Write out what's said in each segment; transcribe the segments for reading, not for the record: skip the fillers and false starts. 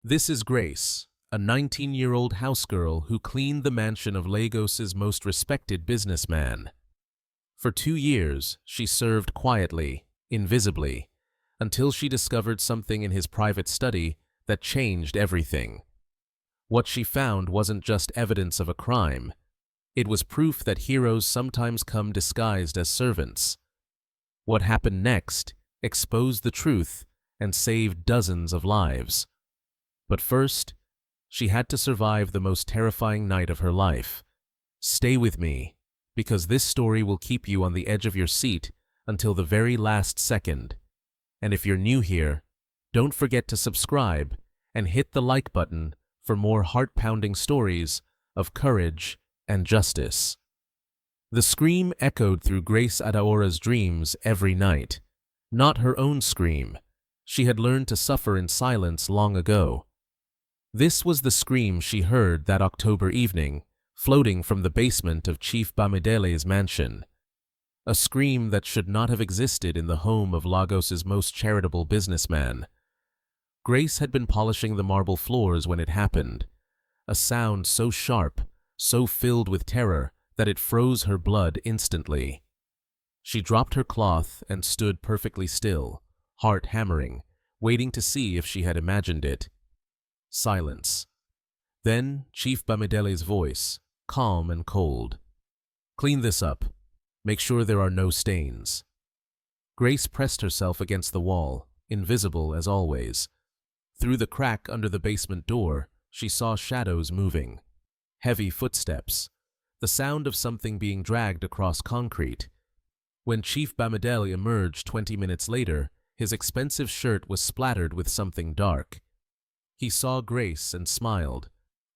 This is Grace, a 19-year-old housegirl who cleaned the mansion of Lagos's most respected businessman. For 2 years, she served quietly, invisibly, until she discovered something in his private study that changed everything. What she found wasn't just evidence of a crime. It was proof that heroes sometimes come disguised as servants. What happened next exposed the truth and saved dozens of lives. But first, she had to survive the most terrifying night of her life. Stay with me, because this story will keep you on the edge of your seat until the very last second. And if you're new here, don't forget to subscribe and hit the like button for more heart-pounding stories of courage and justice. The scream echoed through Grace Adaora's dreams every night. Not her own scream. She had learned to suffer in silence long ago. This was the scream she heard that October evening, floating from the basement of Chief Bamidele's mansion. A scream that should not have existed in the home of Lagos's most charitable businessman. Grace had been polishing the marble floors when it happened. A sound so sharp, so filled with terror, that it froze her blood instantly. She dropped her cloth and stood perfectly still, heart hammering, waiting to see if she had imagined it. Silence. Then Chief Bamidele's voice, calm and cold. "Clean this up. Make sure there are no stains." Grace pressed herself against the wall, invisible as always. Through the crack under the basement door, she saw shadows moving. Heavy footsteps. The sound of something being dragged across concrete. When Chief Bamidele emerged 20 minutes later, his expensive shirt was splattered with something dark. He saw Grace and smiled,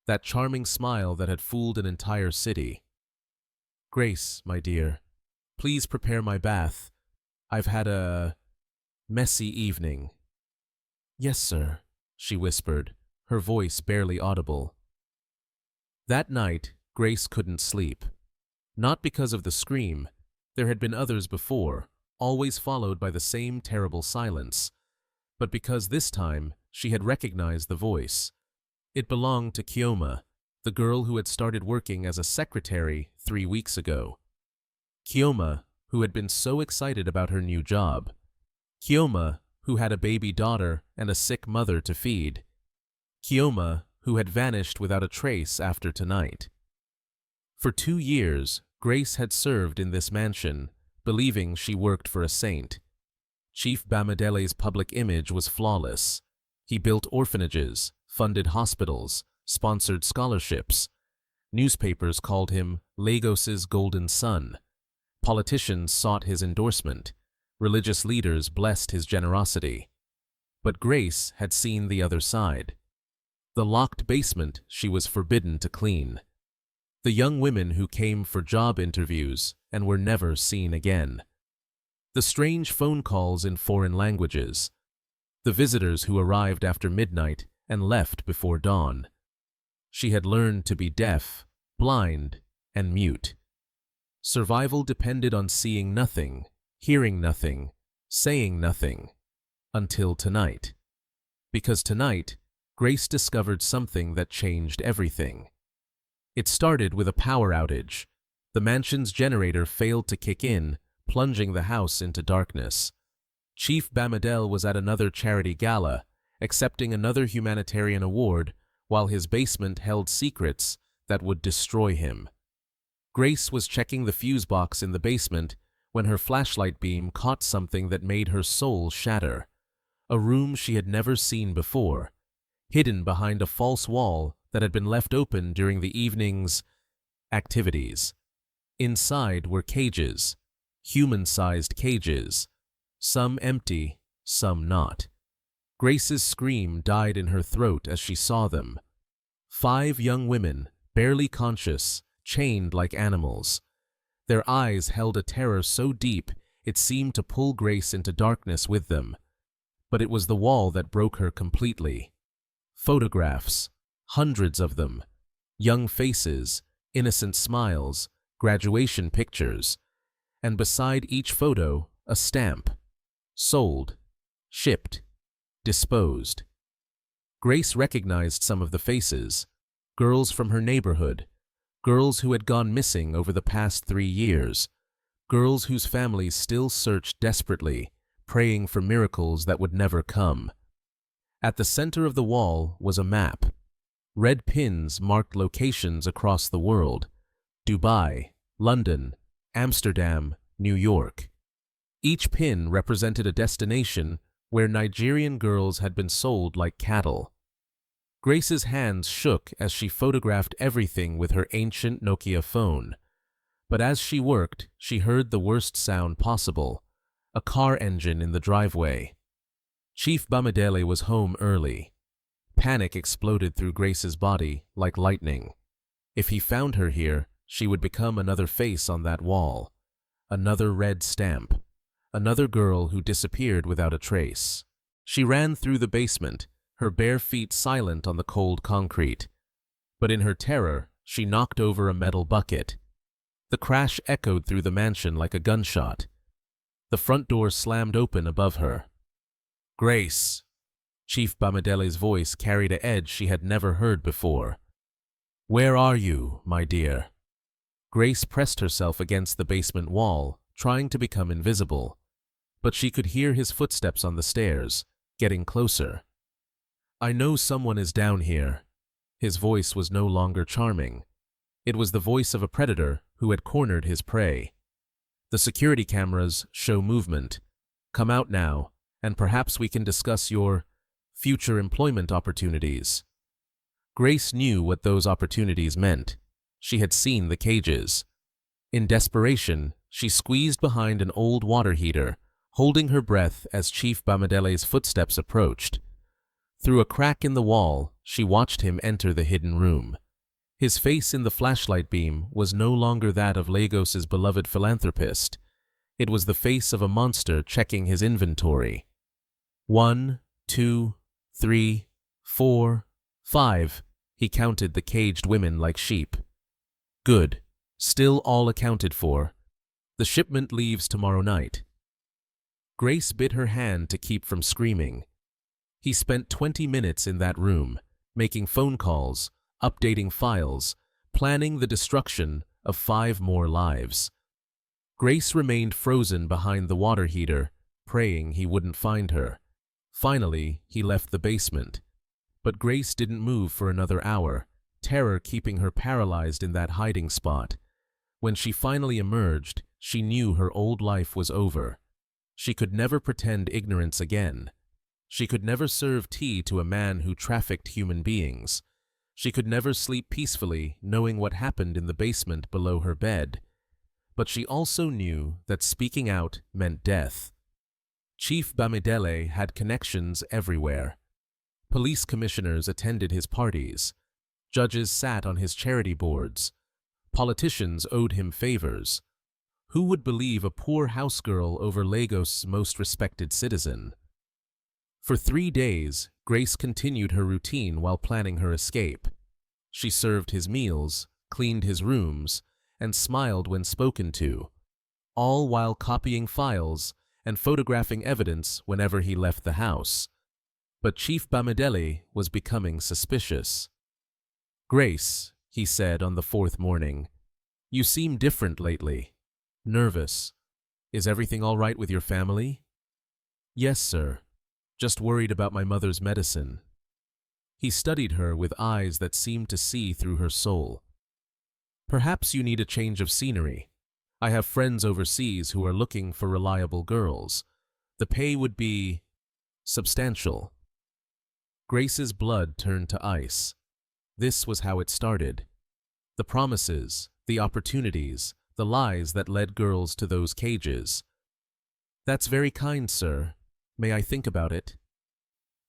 that charming smile that had fooled an entire city. "Grace, my dear, please prepare my bath. I've had a messy evening." "Yes, sir," she whispered, her voice barely audible. That night, Grace couldn't sleep. Not because of the scream. There had been others before, always followed by the same terrible silence. But because this time, she had recognized the voice. It belonged to Kioma, the girl who had started working as a secretary 3 weeks ago. Kioma, who had been so excited about her new job. Kioma, who had a baby daughter and a sick mother to feed. Kioma, who had vanished without a trace after tonight. For 2 years, Grace had served in this mansion, believing she worked for a saint. Chief Bamidele's public image was flawless. He built orphanages, funded hospitals, sponsored scholarships. Newspapers called him Lagos's golden son. Politicians sought his endorsement. Religious leaders blessed his generosity. But Grace had seen the other side. The locked basement she was forbidden to clean. The young women who came for job interviews and were never seen again. The strange phone calls in foreign languages. The visitors who arrived after midnight and left before dawn. She had learned to be deaf, blind, and mute. Survival depended on seeing nothing, hearing nothing, saying nothing, until tonight. Because tonight, Grace discovered something that changed everything. It started with a power outage. The mansion's generator failed to kick in, plunging the house into darkness. Chief Bamidele was at another charity gala, accepting another humanitarian award, while his basement held secrets that would destroy him. Grace was checking the fuse box in the basement when her flashlight beam caught something that made her soul shatter. A room she had never seen before, hidden behind a false wall that had been left open during the evening's activities. Inside were cages, human-sized cages, some empty, some not. Grace's scream died in her throat as she saw them. 5 young women, barely conscious, chained like animals. Their eyes held a terror so deep it seemed to pull Grace into darkness with them. But it was the wall that broke her completely. Photographs, hundreds of them. Young faces, innocent smiles, graduation pictures. And beside each photo, a stamp. Sold. Shipped. Disposed. Grace recognized some of the faces, girls from her neighborhood, girls who had gone missing over the past 3 years, girls whose families still searched desperately, praying for miracles that would never come. At the center of the wall was a map. Red pins marked locations across the world: Dubai, London, Amsterdam, New York. Each pin represented a destination where Nigerian girls had been sold like cattle. Grace's hands shook as she photographed everything with her ancient Nokia phone. But as she worked, she heard the worst sound possible: a car engine in the driveway. Chief Bamidele was home early. Panic exploded through Grace's body like lightning. If he found her here, she would become another face on that wall, another red stamp, another girl who disappeared without a trace. She ran through the basement, her bare feet silent on the cold concrete. But in her terror, she knocked over a metal bucket. The crash echoed through the mansion like a gunshot. The front door slammed open above her. "Grace!" Chief Bamidele's voice carried an edge she had never heard before. "Where are you, my dear?" Grace pressed herself against the basement wall, trying to become invisible. But she could hear his footsteps on the stairs, getting closer. "I know someone is down here." His voice was no longer charming. It was the voice of a predator who had cornered his prey. "The security cameras show movement. Come out now, and perhaps we can discuss your future employment opportunities." Grace knew what those opportunities meant. She had seen the cages. In desperation, she squeezed behind an old water heater, holding her breath as Chief Bamidele's footsteps approached. Through a crack in the wall, she watched him enter the hidden room. His face in the flashlight beam was no longer that of Lagos's beloved philanthropist. It was the face of a monster checking his inventory. 1, 2, 3, 4, 5. He counted the caged women like sheep. Good. Still all accounted for. The shipment leaves tomorrow night. Grace bit her hand to keep from screaming. He spent 20 minutes in that room, making phone calls, updating files, planning the destruction of 5 more lives. Grace remained frozen behind the water heater, praying he wouldn't find her. Finally, he left the basement. But Grace didn't move for another hour, terror keeping her paralyzed in that hiding spot. When she finally emerged, she knew her old life was over. She could never pretend ignorance again. She could never serve tea to a man who trafficked human beings. She could never sleep peacefully knowing what happened in the basement below her bed. But she also knew that speaking out meant death. Chief Bamidele had connections everywhere. Police commissioners attended his parties. Judges sat on his charity boards. Politicians owed him favors. Who would believe a poor housegirl over Lagos' most respected citizen? For 3 days, Grace continued her routine while planning her escape. She served his meals, cleaned his rooms, and smiled when spoken to, all while copying files and photographing evidence whenever he left the house. But Chief Bamidele was becoming suspicious. "Grace," he said on the 4th morning, "you seem different lately. Nervous. Is everything all right with your family?" "Yes, sir. Just worried about my mother's medicine." He studied her with eyes that seemed to see through her soul. "Perhaps you need a change of scenery. I have friends overseas who are looking for reliable girls. The pay would be substantial." Grace's blood turned to ice. This was how it started. The promises, the opportunities, the lies that led girls to those cages. "That's very kind, sir. May I think about it?"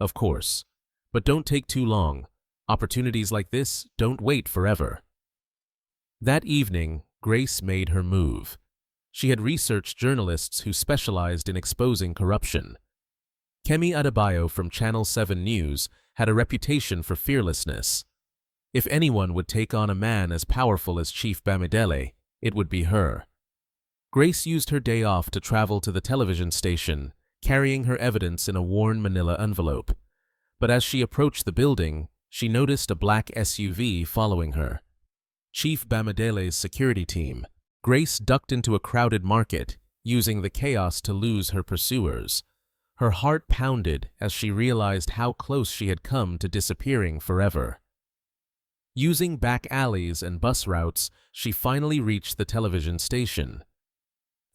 "Of course. But don't take too long. Opportunities like this don't wait forever." That evening, Grace made her move. She had researched journalists who specialized in exposing corruption. Kemi Adebayo from Channel 7 News had a reputation for fearlessness. If anyone would take on a man as powerful as Chief Bamidele, it would be her. Grace used her day off to travel to the television station, carrying her evidence in a worn manila envelope. But as she approached the building, she noticed a black SUV following her. Chief Bamidele's security team. Grace ducked into a crowded market, using the chaos to lose her pursuers. Her heart pounded as she realized how close she had come to disappearing forever. Using back alleys and bus routes, she finally reached the television station.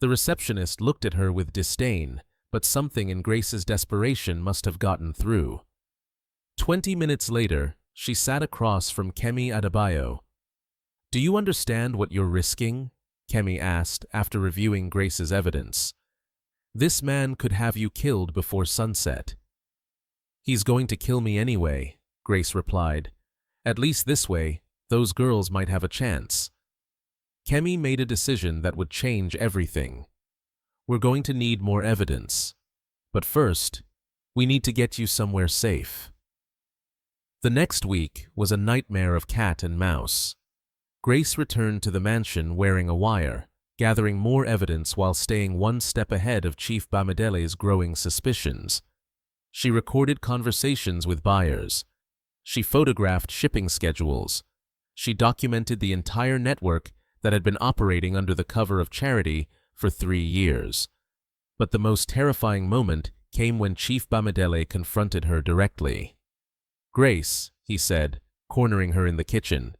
The receptionist looked at her with disdain, but something in Grace's desperation must have gotten through. 20 minutes later, she sat across from Kemi Adebayo. "Do you understand what you're risking?" Kemi asked after reviewing Grace's evidence. "This man could have you killed before sunset." "He's going to kill me anyway," Grace replied. "At least this way, those girls might have a chance." Kemi made a decision that would change everything. "We're going to need more evidence. But first, we need to get you somewhere safe." The next week was a nightmare of cat and mouse. Grace returned to the mansion wearing a wire, gathering more evidence while staying one step ahead of Chief Bamidele's growing suspicions. She recorded conversations with buyers. She photographed shipping schedules. She documented the entire network that had been operating under the cover of charity for 3 years. But the most terrifying moment came when Chief Bamidele confronted her directly. "Grace," he said, cornering her in the kitchen,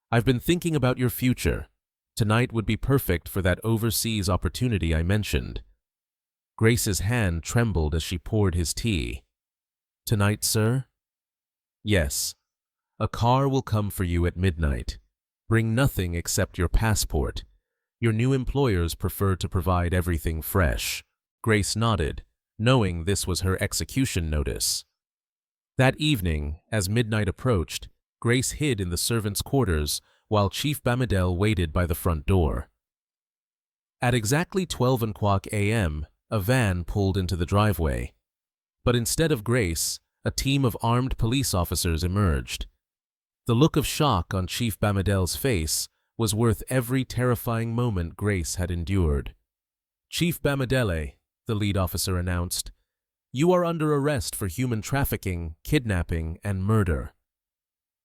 "I've been thinking about your future. Tonight would be perfect for that overseas opportunity I mentioned." Grace's hand trembled as she poured his tea. "Tonight, sir?" "Yes. A car will come for you at midnight. Bring nothing except your passport. Your new employers prefer to provide everything fresh." Grace nodded, knowing this was her execution notice. That evening, as midnight approached, Grace hid in the servants' quarters while Chief Bamidele waited by the front door. At exactly 12 a.m., a van pulled into the driveway. But instead of Grace, a team of armed police officers emerged. The look of shock on Chief Bamidele's face was worth every terrifying moment Grace had endured. "Chief Bamidele," the lead officer announced, "you are under arrest for human trafficking, kidnapping, and murder."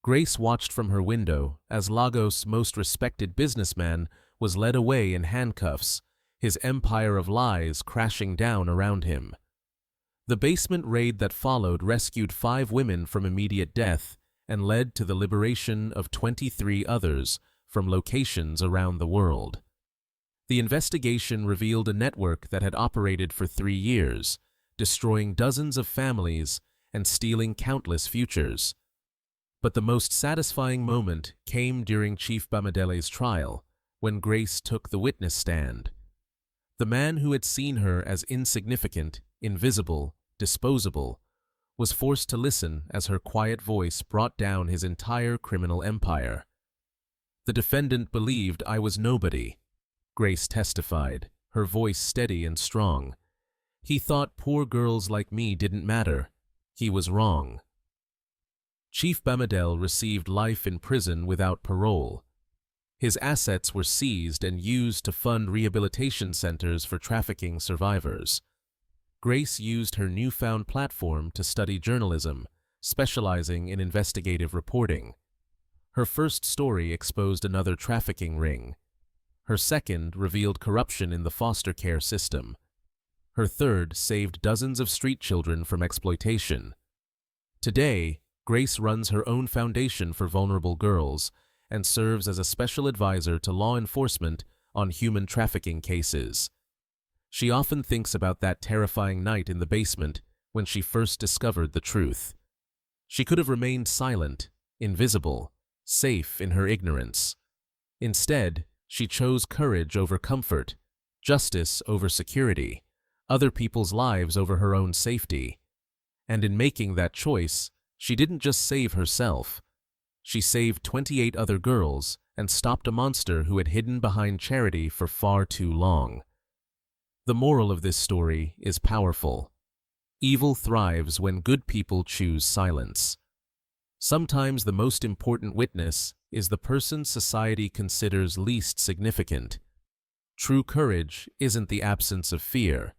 Grace watched from her window as Lagos' most respected businessman was led away in handcuffs, his empire of lies crashing down around him. The basement raid that followed rescued 5 women from immediate death and led to the liberation of 23 others from locations around the world. The investigation revealed a network that had operated for 3 years, destroying dozens of families and stealing countless futures. But the most satisfying moment came during Chief Bamidele's trial, when Grace took the witness stand. The man who had seen her as insignificant, invisible, disposable, was forced to listen as her quiet voice brought down his entire criminal empire. "The defendant believed I was nobody," Grace testified, her voice steady and strong. "He thought poor girls like me didn't matter. He was wrong." Chief Bamidele received life in prison without parole. His assets were seized and used to fund rehabilitation centers for trafficking survivors. Grace used her newfound platform to study journalism, specializing in investigative reporting. Her first story exposed another trafficking ring. Her second revealed corruption in the foster care system. Her third saved dozens of street children from exploitation. Today, Grace runs her own foundation for vulnerable girls and serves as a special advisor to law enforcement on human trafficking cases. She often thinks about that terrifying night in the basement when she first discovered the truth. She could have remained silent, invisible, safe in her ignorance. Instead, she chose courage over comfort, justice over security, other people's lives over her own safety. And in making that choice, she didn't just save herself. She saved 28 other girls and stopped a monster who had hidden behind charity for far too long. The moral of this story is powerful. Evil thrives when good people choose silence. Sometimes the most important witness is the person society considers least significant. True courage isn't the absence of fear.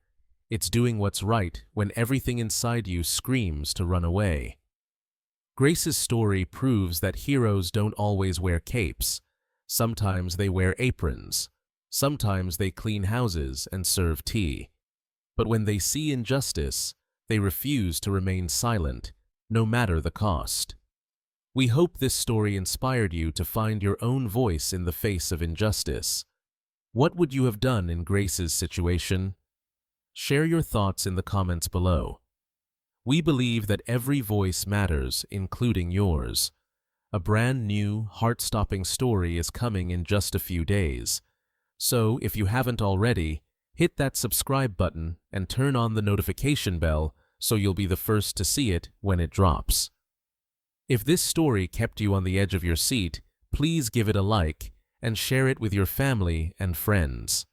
It's doing what's right when everything inside you screams to run away. Grace's story proves that heroes don't always wear capes. Sometimes they wear aprons. Sometimes they clean houses and serve tea. But when they see injustice, they refuse to remain silent, no matter the cost. We hope this story inspired you to find your own voice in the face of injustice. What would you have done in Grace's situation? Share your thoughts in the comments below. We believe that every voice matters, including yours. A brand new, heart-stopping story is coming in just a few days. So, if you haven't already, hit that subscribe button and turn on the notification bell so you'll be the first to see it when it drops. If this story kept you on the edge of your seat, please give it a like and share it with your family and friends.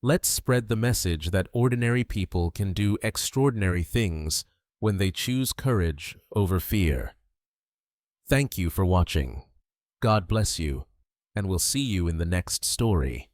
Let's spread the message that ordinary people can do extraordinary things when they choose courage over fear. Thank you for watching. God bless you, and we'll see you in the next story.